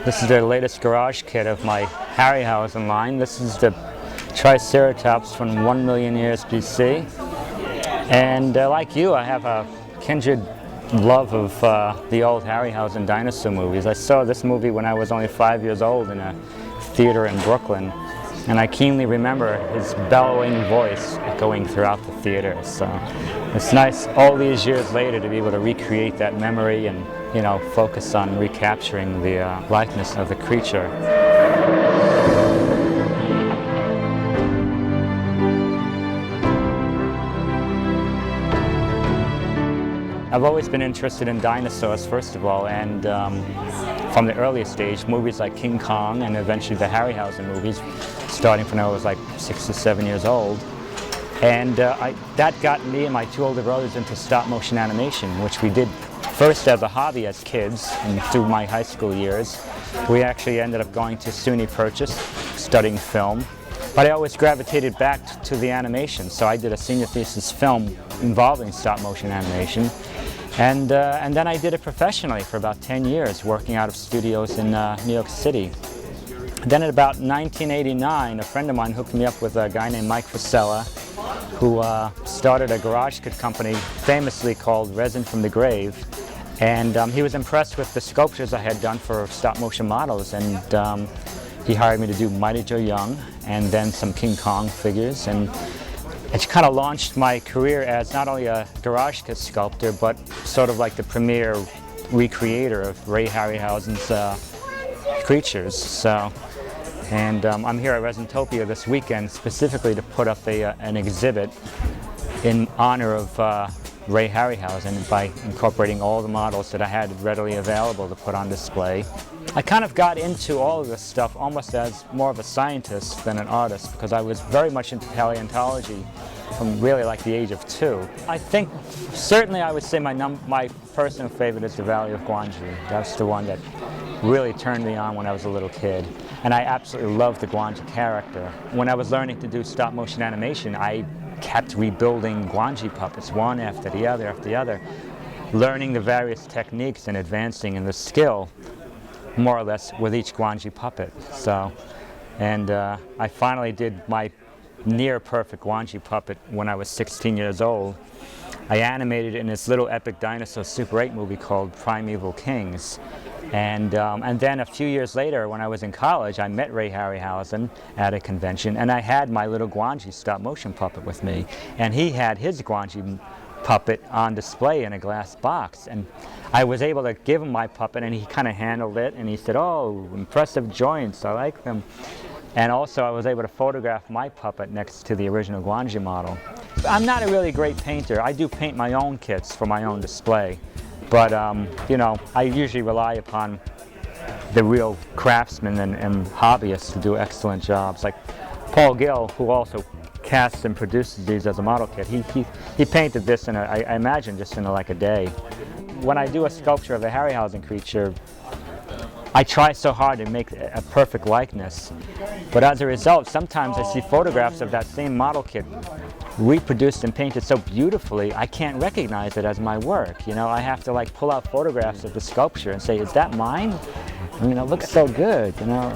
This is the latest garage kit of my Harryhausen line. This is the Triceratops from 1 million years BC. And like you, I have a kindred love of the old Harryhausen dinosaur movies. I saw this movie when I was only 5 years old in a theater in Brooklyn. And I keenly remember his bellowing voice echoing throughout the theater. So it's nice all these years later to be able to recreate that memory and, you know, focus on recapturing the likeness of the creature. I've always been interested in dinosaurs, first of all, and from the earliest stage, movies like King Kong and eventually the Harryhausen movies, starting from when I was like 6 or 7 years old. And that got me and my two older brothers into stop-motion animation, which we did first as a hobby as kids and through my high school years. We actually ended up going to SUNY Purchase, studying film. But I always gravitated back to the animation, so I did a senior thesis film involving stop-motion animation. And then I did it professionally for about 10 years, working out of studios in New York City. Then in about 1989, a friend of mine hooked me up with a guy named Mike Fusella, who started a garage kit company famously called Resin from the Grave. And he was impressed with the sculptures I had done for stop-motion models, and he hired me to do Mighty Joe Young and then some King Kong figures. And it kind of launched my career as not only a garage kit sculptor, but sort of like the premier recreator of Ray Harryhausen's creatures. So, and I'm here at Resintopia this weekend specifically to put up an exhibit in honor of Ray Harryhausen by incorporating all the models that I had readily available to put on display. I kind of got into all of this stuff almost as more of a scientist than an artist, because I was very much into paleontology from really like the age of 2. I think certainly I would say my personal favorite is the Valley of Guangzhou. That's the one that really turned me on when I was a little kid. And I absolutely love the Guangzhou character. When I was learning to do stop motion animation, I kept rebuilding Guangzhou puppets one after the other, learning the various techniques and advancing in the skill more or less with each Guangzhou puppet. So, and I finally did my near perfect Guangzhou puppet when I was 16 years old. I animated it in this little epic dinosaur Super 8 movie called Primeval Kings. And then a few years later, when I was in college, I met Ray Harryhausen at a convention, and I had my little Guangzhou stop-motion puppet with me. And he had his Guangzhou puppet on display in a glass box. And I was able to give him my puppet, and he kind of handled it, and he said, "Oh, impressive joints, I like them." And also, I was able to photograph my puppet next to the original Guangzhou model. I'm not a really great painter. I do paint my own kits for my own display. But, you know, I usually rely upon the real craftsmen and hobbyists to do excellent jobs. Like Paul Gill, who also casts and produces these as a model kit, he painted this in, I imagine, just in like a day. When I do a sculpture of a Harryhausen creature, I try so hard to make a perfect likeness. But as a result, sometimes I see photographs of that same model kit reproduced and painted so beautifully, I can't recognize it as my work. You know, I have to like pull out photographs of the sculpture and say, "Is that mine?" I mean, it looks so good, you know.